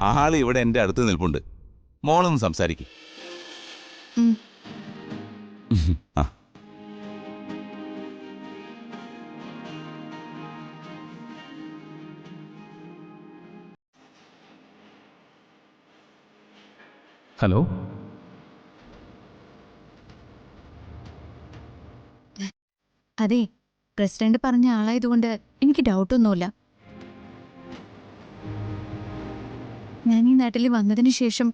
ആള് ഇവിടെ എൻ്റെ അടുത്ത് നിൽപ്പുണ്ട്. മോളൊന്ന് സംസാരിക്കും. ആ ഹലോ, അതെ, പ്രസിഡന്റ് പറഞ്ഞ ആളായതുകൊണ്ട് എനിക്ക് ഡൗട്ടൊന്നുമില്ല. ഞാൻ ഈ നാട്ടിൽ വന്നതിന് ശേഷം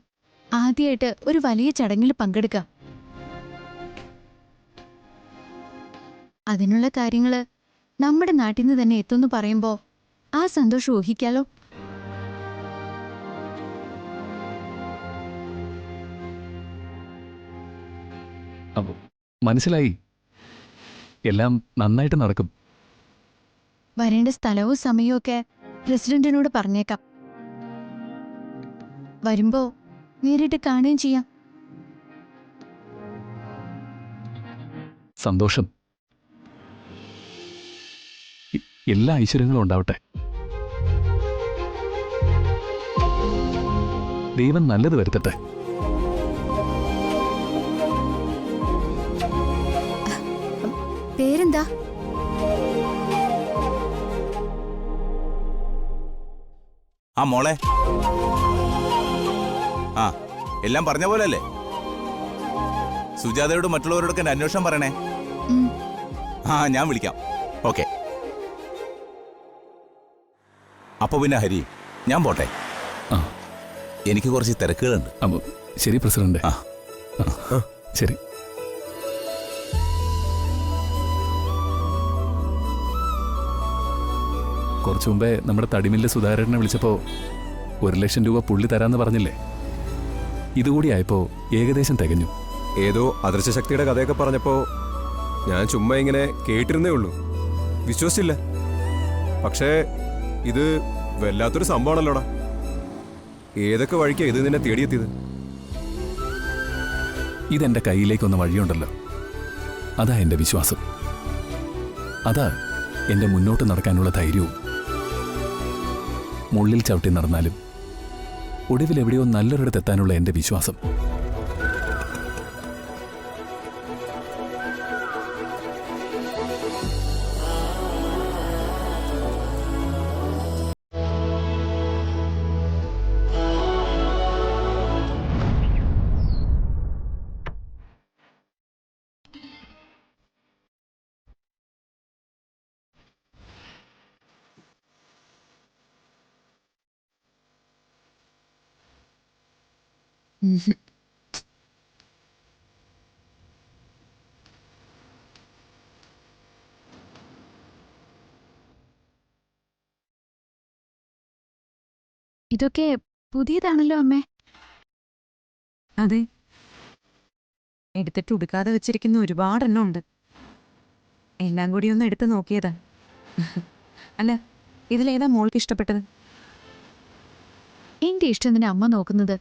ആദ്യമായിട്ട് ഒരു വലിയ ചടങ്ങിൽ പങ്കെടുക്കാം. അതിനുള്ള കാര്യങ്ങള് നമ്മുടെ നാട്ടിൽ നിന്ന് തന്നെ എത്തുമെന്ന് പറയുമ്പോ ആ സന്തോഷം ഊഹിക്കാലോ. അപ്പോൾ മനസ്സിലായി. എല്ലാം നന്നായിട്ട് നടക്കും. വരേണ്ട സ്ഥലവും സമയവും ഒക്കെ പ്രസിഡന്റിനോട് പറഞ്ഞേക്കാം. വരുമ്പോ നേരിട്ട് കാണുകയും ചെയ്യാം. സന്തോഷം. എല്ലാ ഐശ്വര്യങ്ങളും ഉണ്ടാവട്ടെ. ദൈവം നല്ലത് വരുത്തട്ടെ. പേരെന്താ? ആ മോളെ, ആ എല്ലാം പറഞ്ഞ പോലെ അല്ലേ? സുജാതയോട് മറ്റുള്ളവരോടൊക്കെ എൻ്റെ അന്വേഷണം പറയണേ. ആ ഞാൻ വിളിക്കാം. ഓക്കെ. അപ്പൊ പിന്നെ ഹരി, ഞാൻ പോട്ടെ. ആ, എനിക്ക് കുറച്ച് തിരക്കുകളുണ്ട്. അപ്പോൾ ശരി പ്രസിഡന്റ്. ആ ശരി. കുറച്ചു മുമ്പേ നമ്മുടെ തടിമില്ല് സുധാകരനെ വിളിച്ചപ്പോൾ 1,00,000 രൂപ പുള്ളി തരാമെന്ന് പറഞ്ഞില്ലേ? ഇതുകൂടി ആയപ്പോൾ ഏകദേശം തികഞ്ഞു. ഏതോ അദൃശ്യശക്തിയുടെ കഥയൊക്കെ പറഞ്ഞപ്പോൾ ഞാൻ ചുമ്മാ ഇങ്ങനെ കേട്ടിരുന്നേ ഉള്ളൂ, വിശ്വസിച്ചില്ല. പക്ഷേ ഇത് വല്ലാത്തൊരു സംഭവമാണല്ലോടാ. ഏതൊക്കെ വഴിക്കാ ഇത് നിന്നെ തേടിയെത്തിയത്? ഇതെൻ്റെ കയ്യിലേക്കൊന്ന വഴിയുണ്ടല്ലോ, അതാ എൻ്റെ വിശ്വാസം. അതാ എൻ്റെ മുന്നോട്ട് നടക്കാനുള്ള ധൈര്യവും. മുള്ളിൽ ചവിട്ടി നടന്നാലും ഒടുവിൽ എവിടെയോ നല്ലൊരിടത്തെത്താനുള്ള എൻ്റെ വിശ്വാസം. ഇതൊക്കെ പുതിയതാണല്ലോ അമ്മേ. അതെ, എടുത്തിട്ട് ഉടുക്കാതെ വെച്ചിരിക്കുന്ന ഒരുപാടെണ്ണം ഉണ്ട്. എല്ലാം കൂടി ഒന്ന് എടുത്ത് നോക്കിയതാ. അല്ല, ഇതിലേതാ മോൾക്ക് ഇഷ്ടപ്പെട്ടത്? എന്റെ ഇഷ്ടം തന്നെ അമ്മ നോക്കുന്നത്.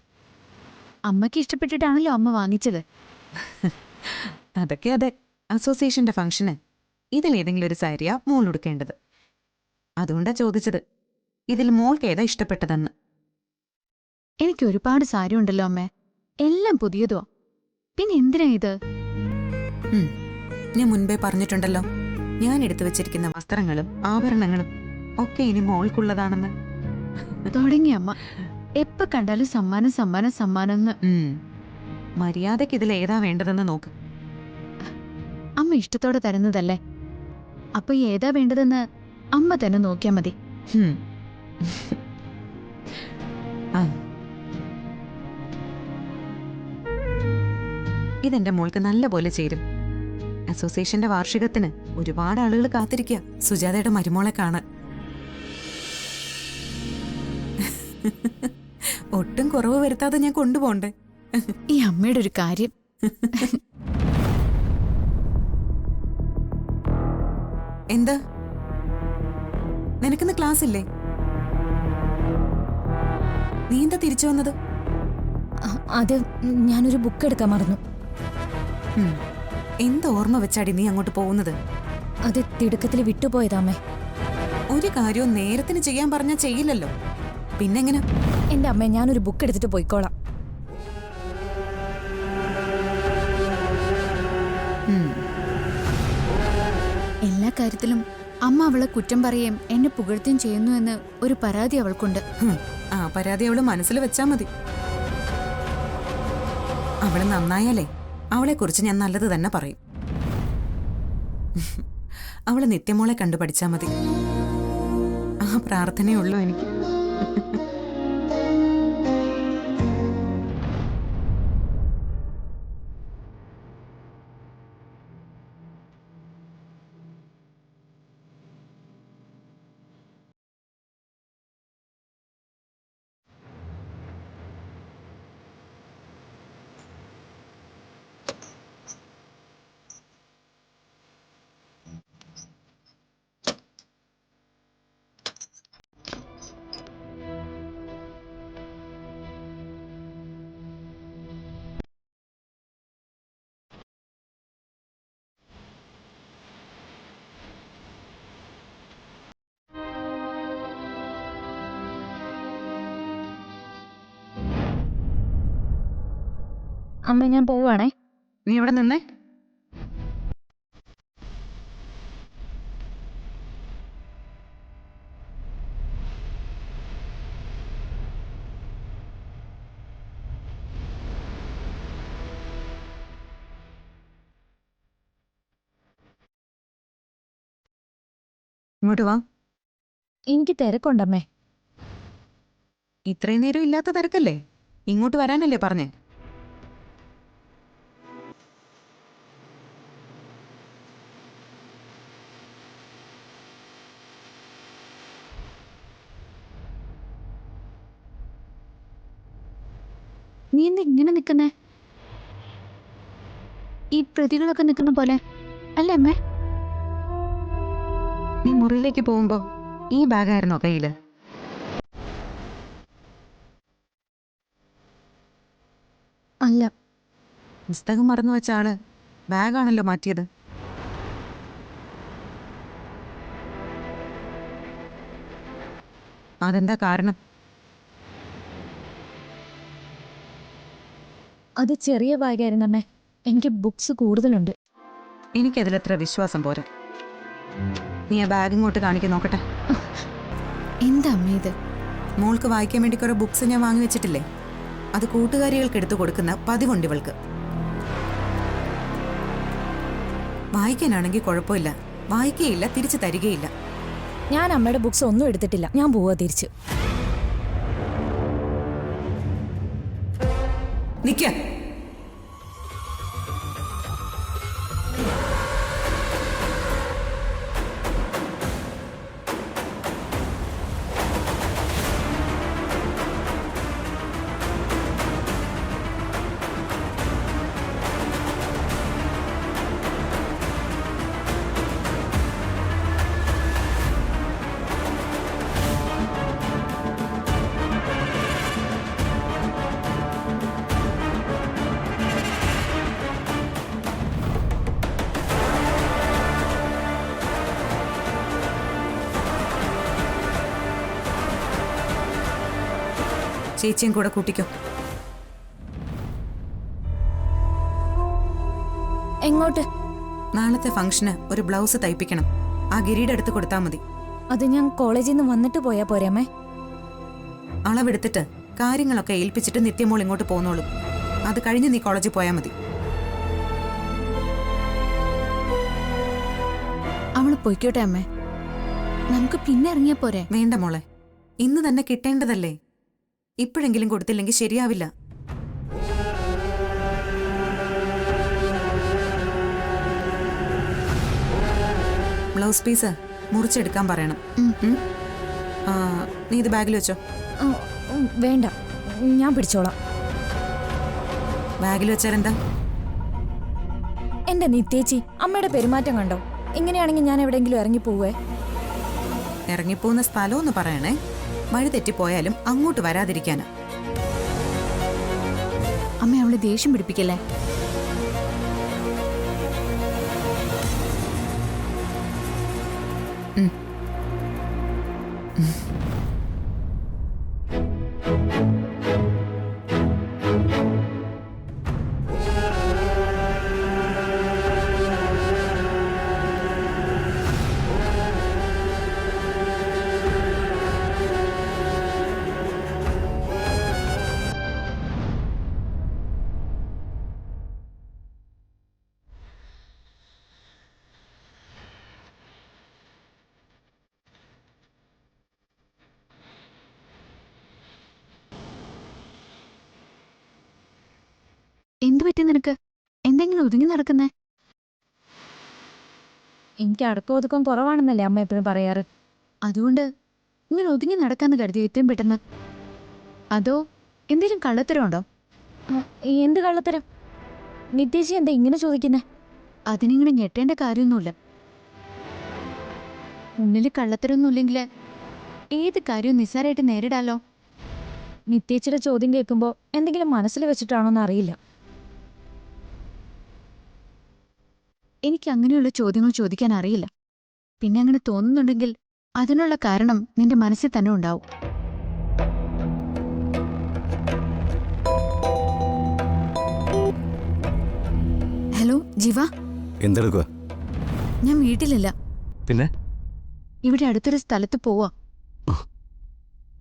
അമ്മയ്ക്ക് ഇഷ്ടപ്പെട്ടിട്ടാണല്ലോ അമ്മ വാങ്ങിച്ചത്. അതൊക്കെ അതെ, അസോസിയേഷന്റെ ഫംഗ്ഷന് ഇതിലേതെങ്കിലും ഒരു സാരിയാ മോൾ ഉടുക്കേണ്ടത്. അതുകൊണ്ടാ ചോദിച്ചത്, ഇതിൽ മോൾക്ക് ഏതാ ഇഷ്ടപ്പെട്ടതെന്ന്. എനിക്ക് ഒരുപാട് സാരി ഉണ്ടല്ലോ അമ്മേ, എല്ലാം പുതിയതോ. പിന്നെ എന്തിനാ ഇത്? ഞാൻ മുൻപേ പറഞ്ഞിട്ടുണ്ടല്ലോ, ഞാൻ എടുത്തു വെച്ചിരിക്കുന്ന വസ്ത്രങ്ങളും ആഭരണങ്ങളും ഒക്കെ ഇനി മോൾക്കുള്ളതാണെന്ന്. തുടങ്ങി അമ്മ. എപ്പോ കണ്ടാലും സമ്മാനം സമ്മാനം സമ്മാനം എന്ന്. മര്യാദയ്ക്ക് ഇതിൽ ഏതാ വേണ്ടതെന്ന് നോക്ക്. അമ്മ ഇഷ്ടത്തോടെ തരുന്നതല്ലേ, അപ്പൊ ഏതാ വേണ്ടതെന്ന് അമ്മ തന്നെ നോക്കിയാ മതി. ഇതെന്റെ മോൾക്ക് നല്ല പോലെ ചേരും. അസോസിയേഷന്റെ വാർഷികത്തിന് ഒരുപാട് ആളുകൾ കാത്തിരിക്കുക സുജാതയുടെ മരുമോളെ കാണാൻ. ഒട്ടും കുറവ് വരുത്താതെ ഞാൻ കൊണ്ടുപോണ്ടേ? ഈ അമ്മയുടെ ഒരു കാര്യം. എന്താ, നിനക്കിന്ന് ക്ലാസ് ഇല്ലേ? നീ എന്താ തിരിച്ചു വന്നത്? അത് ഞാനൊരു ബുക്ക് എടുക്കാൻ മറന്നു. എന്താ ഓർമ്മ വെച്ചാടി നീ അങ്ങോട്ട് പോകുന്നത്? അത് തിടുക്കത്തിൽ വിട്ടുപോയതാമേ. ഒരു കാര്യവും നേരത്തിന് ചെയ്യാൻ പറഞ്ഞാൽ ചെയ്യില്ലല്ലോ, പിന്നെങ്ങനെ? എന്റെ അമ്മ ഞാനൊരു ബുക്ക് എടുത്തിട്ട് പോയിക്കോളാം. എല്ലാ കാര്യത്തിലും അമ്മ അവളെ കുറ്റം പറയുകയും എന്നെ പുകഴ്ത്തുകയും ചെയ്യുന്നു എന്ന് ഒരു പരാതി അവൾക്കുണ്ട്. ആ പരാതി അവള് മനസ്സിൽ വെച്ചാ മതി. അവള് നന്നായാലേ അവളെ കുറിച്ച് ഞാൻ നല്ലത് തന്നെ പറയും. അവള് നിത്യമോളെ കണ്ടു പഠിച്ചാ മതി. ആ പ്രാർത്ഥനയുള്ളൂ എനിക്ക്. അമ്മ ഞാൻ പോവാണേ. നീ ഇവിടെ നിന്നേ. ഇങ്ങോട്ട് വാ. എനിക്ക് തിരക്കുണ്ടമ്മേ. ഇത്രയും നേരം ഇല്ലാത്ത തിരക്കല്ലേ? ഇങ്ങോട്ട് വരാനല്ലേ പറഞ്ഞേ? നീ എന്താ ഇങ്ങനെ നിൽക്കുന്നേ? ഈ പ്രതികളൊക്കെ നിൽക്കുന്ന പോലെ അല്ലേ അമ്മേ? നീ മുറിയിലേക്ക് പോകുമ്പോ ഈ ബാഗായിരുന്നോ കയ്യില്? അല്ല, പുസ്തകം മറന്നു വെച്ച ആള് ബാഗാണല്ലോ മാറ്റിയത്. അതെന്താ കാരണം? അത് ചെറിയ ബാഗായിരുന്നമ്മേ. എനിക്ക് ബുക്സ് കൂടുതലുണ്ട്. എനിക്കതിലത്ര വിശ്വാസം പോരാ. നീ ആ ബാഗ് ഇങ്ങോട്ട് കാണിക്കാൻ നോക്കട്ടെ. എന്താ അമ്മ ഇത്? മോൾക്ക് വായിക്കാൻ വേണ്ടി കുറെ ബുക്സ് ഞാൻ വാങ്ങി വെച്ചിട്ടില്ലേ? അത് കൂട്ടുകാരികൾക്ക് എടുത്തു കൊടുക്കുന്ന പതിവുണ്ട് ഇവൾക്ക്. വായിക്കാനാണെങ്കിൽ കുഴപ്പമില്ല, വായിക്കുകയില്ല, തിരിച്ചു തരികയില്ല. ഞാൻ അമ്മയുടെ ബുക്സ് ഒന്നും എടുത്തിട്ടില്ല. ഞാൻ പോവാ തിരിച്ച്. നിക്ക. ചേച്ചിയും കൂടെ കൂട്ടിക്കോ. എങ്ങോട്ട്? നാളത്തെ ഫംഗ്ഷന് ഒരു ബ്ലൗസ് തയ്പ്പിക്കണം. ആ ഗിരിയുടെ അടുത്ത് കൊടുത്താൽ മതി. അത് ഞാൻ കോളേജിൽ നിന്ന് വന്നിട്ട് പോയാ പോരെ അമ്മേ? അളവെടുത്തിട്ട് കാര്യങ്ങളൊക്കെ ഏൽപ്പിച്ചിട്ട് നിത്യമോൾ ഇങ്ങോട്ട് പോന്നോളും. അത് കഴിഞ്ഞ് നീ കോളേജിൽ പോയാൽ മതി. അവള് പൊയ്ക്കോട്ടെ അമ്മേ, നമുക്ക് പിന്നെ ഇറങ്ങിയ പോരെ? വേണ്ട മോളെ, ഇന്ന് തന്നെ കിട്ടേണ്ടതല്ലേ. ഇപ്പോഴെങ്കിലും കൊടുത്തില്ലെങ്കിൽ ശരിയാവില്ല. ബ്ലൗസ് പീസ് മുറിച്ചെടുക്കാൻ പറയണം. നീ ഇത് ബാഗിൽ വെച്ചോ. വേണ്ട, ഞാൻ പിടിച്ചോളാം. ബാഗിൽ വെച്ചാലെന്താ? എന്റെ നിത്യേച്ചി, അമ്മയുടെ പെരുമാറ്റം കണ്ടോ? ഇങ്ങനെയാണെങ്കിൽ ഞാൻ എവിടെയെങ്കിലും ഇറങ്ങിപ്പോവേ. ഇറങ്ങിപ്പോകുന്ന സ്ഥലമൊന്ന് പറയണേ. വഴി തെറ്റിപ്പോയാലും അങ്ങോട്ട് വരാതിരിക്കാനാ. അമ്മ അവളെ ദേഷ്യം പിടിപ്പിക്കല്ലേ? ഉം. പറ്റി നിനക്ക്? എന്തെങ്കിലും ഒതുങ്ങി നടക്കുന്നേ? എനിക്ക് അടക്കം ഒതുക്കം കുറവാണെന്നല്ലേ അമ്മ എപ്പോഴും പറയാറ്. അതുകൊണ്ട് ഇങ്ങനെ ഒതുങ്ങി നടക്കാന്ന് കരുതി ഇത്രയും പെട്ടെന്ന്? അതോ എന്തെങ്കിലും കള്ളത്തരം ഉണ്ടോ? എന്ത് കള്ളത്തരം? നിത്യേച്ചി എന്താ ഇങ്ങനെ ചോദിക്കുന്നേ? അതിനിങ്ങനെ ഞെട്ടേണ്ട കാര്യമൊന്നുമില്ല. ഉള്ളിൽ കള്ളത്തരമൊന്നുമില്ലെങ്കിൽ ഏത് കാര്യവും നിസ്സാരമായിട്ട് നേരിടാലോ. നിത്യേച്ചിയുടെ ചോദ്യം കേൾക്കുമ്പോൾ എന്തെങ്കിലും മനസ്സിൽ വെച്ചിട്ടാണോന്ന് അറിയില്ല. എനിക്ക് അങ്ങനെയുള്ള ചോദ്യങ്ങൾ ചോദിക്കാൻ അറിയില്ല. പിന്നെ അങ്ങനെ തോന്നുന്നുണ്ടെങ്കിൽ അതിനുള്ള കാരണം നിന്റെ മനസ്സിൽ തന്നെ ഉണ്ടാവും. ഹലോ ജീവ, എന്തെടുക്കുക? ഞാൻ വീട്ടിലില്ല. പിന്നെ ഇവിടെ അടുത്തൊരു സ്ഥലത്ത് പോവാ.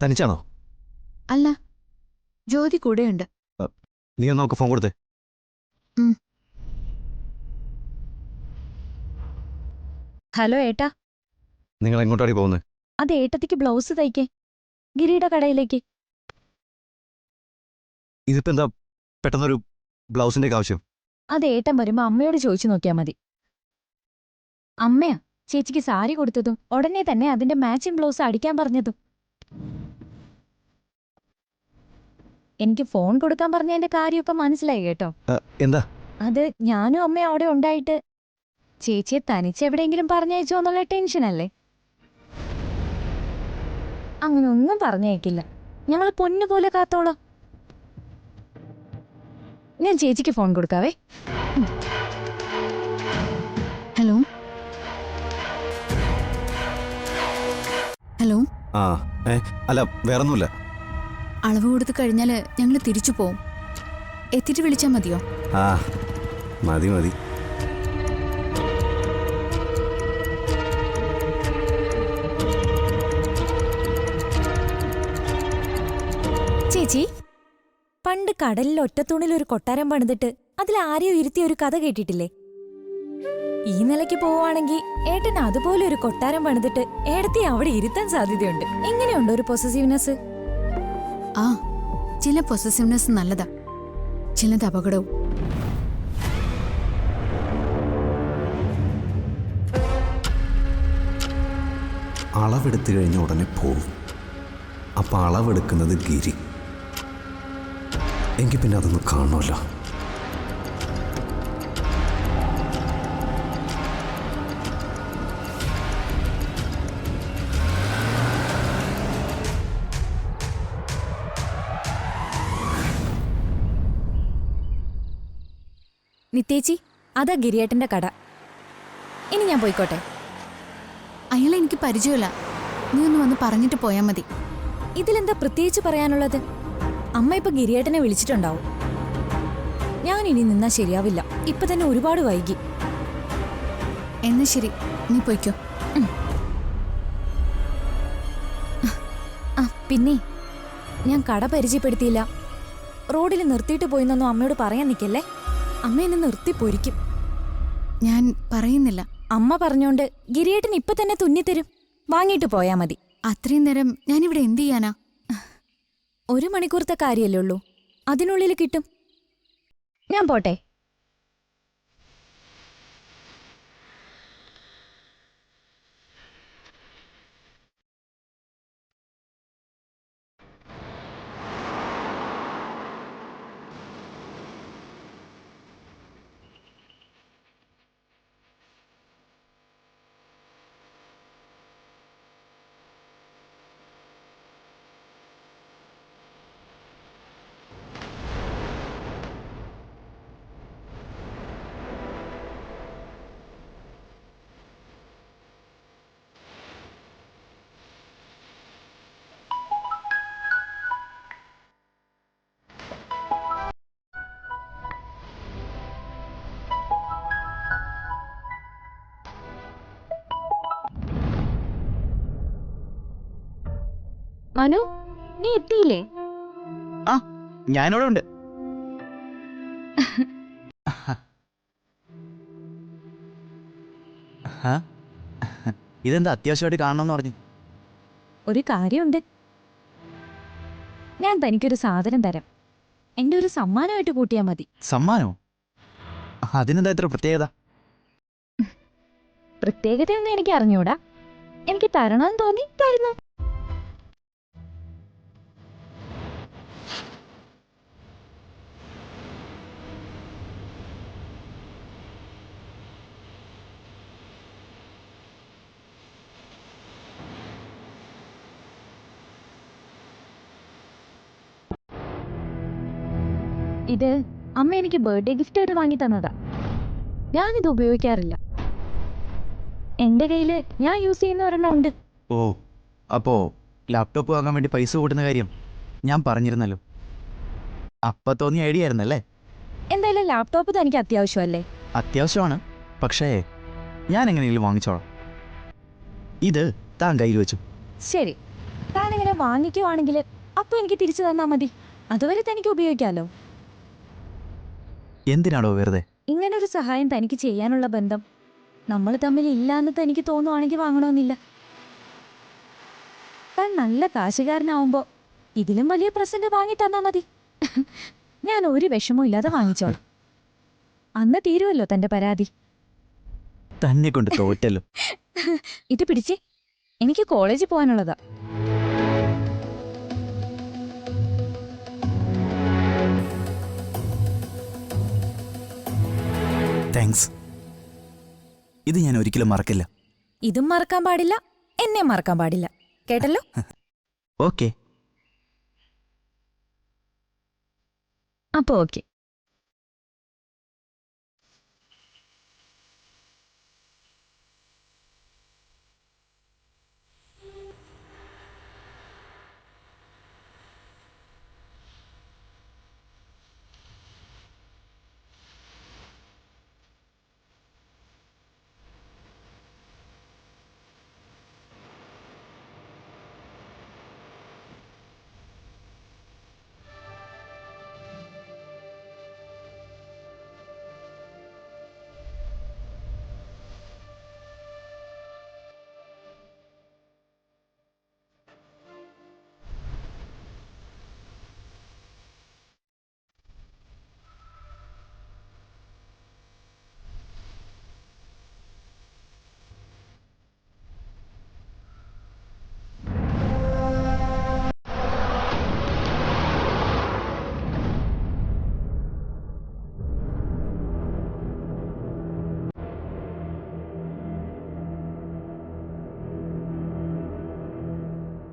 തനിച്ചാണോ? അല്ല, ജ്യോതി കൂടെയുണ്ട്. നീ ഒന്ന് നോക്ക്, ഫോൺ കൊടുത്തേ. ഹലോ ഏട്ടാ, നിങ്ങൾ എങ്ങോട്ടാണ് പോകുന്നത്? അത് ഏട്ടത്തിക്ക് ബ്ലൗസ് തയ്ക്കേ, ഗിരിയുടെ കടയിലേക്ക്. ഇതിപ്പോ എന്താ പെട്ടെന്നൊരു ബ്ലൗസിന്റെ ആവശ്യം? അത് ഏട്ടൻ വരുമ്പോ അമ്മയോട് ചോദിച്ചു നോക്കിയാ മതി. അമ്മയാ ചേച്ചിക്ക് സാരി കൊടുത്തതും ഉടനെ തന്നെ അതിന്റെ മാച്ചിങ് ബ്ലൗസ് അടിക്കാൻ പറഞ്ഞതും. എനിക്ക് ഫോൺ കൊടുക്കാൻ പറഞ്ഞതിന്റെ കാര്യം ഇപ്പൊ മനസ്സിലായി കേട്ടോ. എന്താ? അത് ഞാനും അമ്മയും അവിടെ ഉണ്ടായിട്ട് ചേച്ചിയെ തനിച്ച് എവിടെയെങ്കിലും പറഞ്ഞയച്ചോ എന്നുള്ള ടെൻഷനല്ലേ? അങ്ങനെ ഒന്നും പറഞ്ഞയക്കില്ല, ഞങ്ങൾ പൊന്നുപോലെ കാത്തോളാം. ഞാൻ ചേച്ചിക്ക് ഫോൺ കൊടുക്കാവേ. Hello hello. അല്ല, വേറൊന്നുമില്ല. അളവ് കൊടുത്തു കഴിഞ്ഞാൽ ഞങ്ങൾ തിരിച്ചു പോവും. എത്തിയിട്ട് വിളിച്ചാൽ മതിയോ? മതി മതി. ചേച്ചി, പണ്ട് കടലിൽ ഒറ്റത്തൂണിൽ ഒരു കൊട്ടാരം പണിതിട്ട് അതിൽ ആരെയോ ഇരുത്തിയ ഒരു കഥ കേട്ടിട്ടില്ലേ? ഈ നിലയ്ക്ക് പോവാണെങ്കിൽ ഏട്ടൻ അതുപോലെ ഒരു കൊട്ടാരം പണിതിട്ട് ഏടത്തി അവിടെ ഇരുത്താൻ സാധ്യതയുണ്ട്. എങ്ങനെയുണ്ട് ഒരു പൊസസീവ്നെസ്? ആ, ചില പൊസസീവ്നെസ് നല്ലതാ, ചിലത് അപകടവും. അളവെടുത്തു കഴിഞ്ഞ ഉടനെ പോവും. അപ്പം അളവെടുക്കുന്നത് ഗിരി. എങ്കിൽ പിന്നെ അതൊന്നും കാണുമല്ലോ. നിത്യേച്ചി, അതാ ഗിരിയേട്ടന്റെ കട. ഇനി ഞാൻ പോയിക്കോട്ടെ? അയാളെ എനിക്ക് പരിചയമില്ല, നീ ഒന്ന് വന്ന് പറഞ്ഞിട്ട് പോയാൽ മതി. ഇതിലെന്താ പ്രത്യേകിച്ച് പറയാനുള്ളത്? അമ്മ ഇപ്പൊ ഗിരിയേട്ടനെ വിളിച്ചിട്ടുണ്ടാവും. ഞാൻ ഇനി നിന്നാ ശരിയാവില്ല, ഇപ്പൊ തന്നെ ഒരുപാട് വൈകി. എന്നാ ശരി, നീ പോയിക്കോ. പിന്നെ ഞാൻ കട പരിചയപ്പെടുത്തിയില്ല. റോഡിൽ നിർത്തിയിട്ട് പോയിന്നൊന്നും അമ്മയോട് പറയാൻ നിൽക്കല്ലേ. അമ്മ എന്നെ നിർത്തി പൊരിക്കും. ഞാൻ പറയുന്നില്ല. അമ്മ പറഞ്ഞോണ്ട് ഗിരിയേട്ടൻ ഇപ്പൊ തന്നെ തുന്നിത്തരും, വാങ്ങിയിട്ട് പോയാ മതി. അത്രയും നേരം ഞാനിവിടെ എന്ത് ചെയ്യാനാ? 1 മണിക്കൂറത്തെ കാര്യല്ലേ ഉള്ളൂ, അതിനുള്ളിൽ കിട്ടും. ഞാൻ പോട്ടെ. മനു, നീ എത്തിയില്ലേ? ഞാനിവിടെ ഉണ്ട്. ഇതെന്താ അത്യാവശ്യമായിട്ട് കാണണമെന്ന് പറഞ്ഞു? ഒരു കാര്യമുണ്ട്. ഞാൻ തനിക്കൊരു സാധനം തരാം, എന്റെ ഒരു സമ്മാനമായിട്ട് കൂട്ടിയാ മതി. സമ്മാനോ? അതിനെന്താ ഇത്ര പ്രത്യേകത? പ്രത്യേകതയൊന്നും എനിക്ക് അറിഞ്ഞൂടാ. എനിക്ക് തരണമെന്ന് തോന്നി തരുന്നു. ഇത് അമ്മ എനിക്ക് ബർത്ത്ഡേ ഗിഫ്റ്റ് ആയിട്ട് വാങ്ങി തന്നതാ. ഞാനിത് ഉപയോഗിക്കാറില്ല. എന്റെ കയ്യില് ഞാൻ യൂസ് ചെയ്യുന്ന ഒരെണ്ണം ഉണ്ട്. ഓ, അപ്പോൾ ലാപ്ടോപ്പ് വാങ്ങാൻ വേണ്ടി പൈസ കൂട്ടുന്ന കാര്യം ഞാൻ പറഞ്ഞിരുന്നല്ലോ. അപ്പം തോന്നിയ ഐഡിയ ആയിരുന്നല്ലേ? എന്തായാലും ലാപ്ടോപ്പ് തനിക്ക് അത്യാവശ്യമല്ലേ? അത്യാവശ്യമാണ്, പക്ഷേ ഞാൻ എങ്ങനെയെങ്കിലും വാങ്ങിച്ചോളാം. ഇത് താൻ കയ്യിൽ വെച്ചു. ശരി, താനിങ്ങനെ വാങ്ങിക്കുവാണെങ്കിൽ അപ്പോൾ എനിക്ക് തിരിച്ചു തന്നാ മതി. അതുവരെ തനിക്ക് ഉപയോഗിക്കാമല്ലോ. എന്തിനാടോ വെറുതെ? ഇങ്ങനൊരു സഹായം തനിക്ക് ചെയ്യാനുള്ള ബന്ധം നമ്മൾ തമ്മിൽ ഇല്ലാന്ന് തനിക്ക് തോന്നുവാണെങ്കിൽ വാങ്ങണമെന്നില്ല. താൻ നല്ല കാശുകാരനാവുമ്പോൾ ഇതിലും വലിയ പ്രസന്റ് വാങ്ങി തന്നാ മതി. ഞാൻ ഒരു വിഷമവും ഇല്ലാതെ വാങ്ങിച്ചോളാം. അന്ന് തീരുമല്ലോ തന്റെ പരാതി. തന്നെ കൊണ്ട് തോറ്റല്ലോ. ഇത് പിടിച്ചേ, എനിക്ക് കോളേജിൽ പോകാനുള്ളതാ. താങ്ക്സ്. ഇത് ഞാൻ ഒരിക്കലും മറക്കില്ല. ഇതും മറക്കാൻ പാടില്ല, എന്നെ മറക്കാൻ പാടില്ല. കേട്ടല്ലോ? ഓക്കെ. അപ്പൊ ഓക്കെ.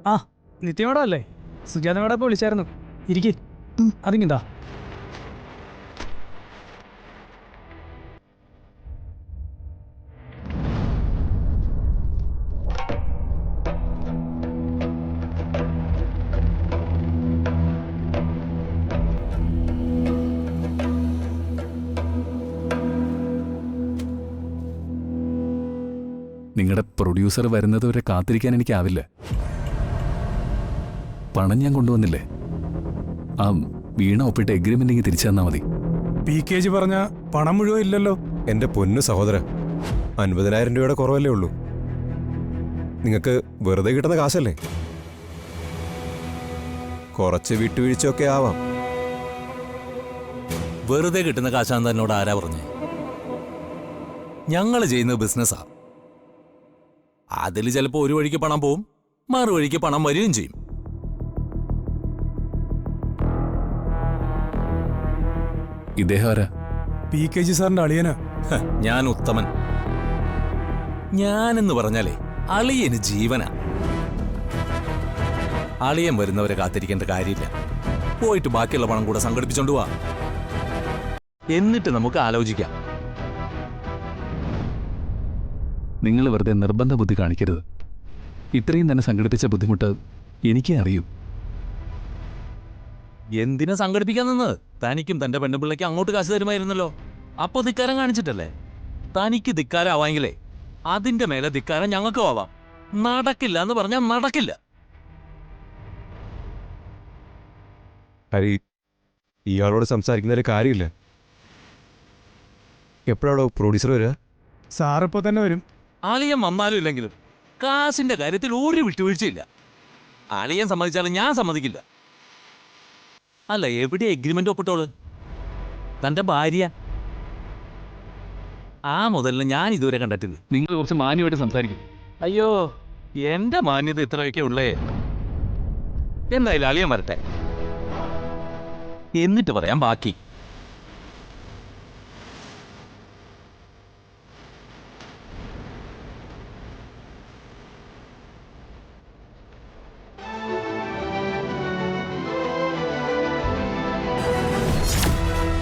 ആ, നിത്യമേടം അല്ലേ? സുജാത മേടം ഇപ്പോൾ വിളിച്ചായിരുന്നു. ഇരിക്കേ, അതിങ്ങിതാ. നിങ്ങളുടെ പ്രൊഡ്യൂസർ വരുന്നതുവരെ കാത്തിരിക്കാൻ എനിക്കാവില്ല. പണം ഞാൻ കൊണ്ടുവന്നില്ലേ, ആ വീണ ഒപ്പിട്ട് എഗ്രിമെന്റ് തിരിച്ചു തന്നാൽ മതി. PKG പറഞ്ഞ പണം മുഴുവൻ ഇല്ലല്ലോ. എന്റെ പൊന്നു സഹോദരൻ, 50,000 രൂപയുടെ കുറവല്ലേ ഉള്ളൂ. നിങ്ങൾക്ക് വെറുതെ കിട്ടുന്ന കാശല്ലേ? കുറച്ച് വിട്ടുവീഴ്ചയൊക്കെ ആവാം. വെറുതെ കിട്ടുന്ന കാശാന്ന് എന്നോട് ആരാ പറഞ്ഞേ? ഞങ്ങൾ ചെയ്യുന്നത് ബിസിനസ്സാ. അതിൽ ചിലപ്പോൾ ഒരു വഴിക്ക് പണം പോവും, മറുവഴിക്ക് പണം വരികയും ചെയ്യും. ഇദ്ദേഹം ആരാ? PKG സാറിന്റെ അളിയനാ. ഞാൻ ഉത്തമൻ. ഞാനെന്ന് പറഞ്ഞാലേ അളിയന് ജീവനാ. അളിയൻ വരുന്നവരെ കാത്തിരിക്കേണ്ട കാര്യമില്ല. പോയിട്ട് ബാക്കിയുള്ള പണം കൂടെ സംഘടിപ്പിച്ചോണ്ട് പോവാ. എന്നിട്ട് നമുക്ക് ആലോചിക്കാം. നിങ്ങൾ വെറുതെ നിർബന്ധ ബുദ്ധി കാണിക്കരുത്. ഇത്രയും തന്നെ സംഘടിപ്പിച്ച ബുദ്ധിമുട്ട് എനിക്കേ അറിയൂ. എന്തിനാ സംഘടിപ്പിക്കാൻ നിന്നത്? തനിക്കും തന്റെ പെണ്ണുപിള്ളയ്ക്ക് അങ്ങോട്ട് കാശ് തരുമായിരുന്നല്ലോ. അപ്പൊ ധിക്കാരം കാണിച്ചിട്ടല്ലേ? തനിക്ക് ധിക്കാരാവാമെങ്കിലേ അതിന്റെ മേലെ ധിക്കാരം ഞങ്ങൾക്കും ആവാം. നടക്കില്ല എന്ന് പറഞ്ഞാൽ നടക്കില്ല. ഹരി, ഇയാളോട് സംസാരിക്കുന്നൊരു കാര്യമില്ല. എപ്പോഴാണോ പ്രൊഡ്യൂസർ വരിക? സാറിപ്പോ തന്നെ വരും. അളിയൻ വന്നാലും ഇല്ലെങ്കിലും കാശിന്റെ കാര്യത്തിൽ ഒരു വിട്ടുവീഴ്ചയില്ല. അളിയൻ സമ്മതിച്ചാലും ഞാൻ സമ്മതിക്കില്ല. അല്ല, എവിടെ എഗ്രിമെന്റ് ഒപ്പിട്ടോള്? തന്റെ ഭാര്യ. ആ മുതലിന് ഞാൻ ഇതുവരെ കണ്ടിട്ടില്ല. നിങ്ങൾ കുറച്ച് മാന്യമായിട്ട് സംസാരിക്കും. അയ്യോ, എന്റെ മാന്യത ഇത്രയൊക്കെ ഉള്ളേ. എന്തായാലും അളിയൻ വരട്ടെ, എന്നിട്ട് പറയാം ബാക്കി.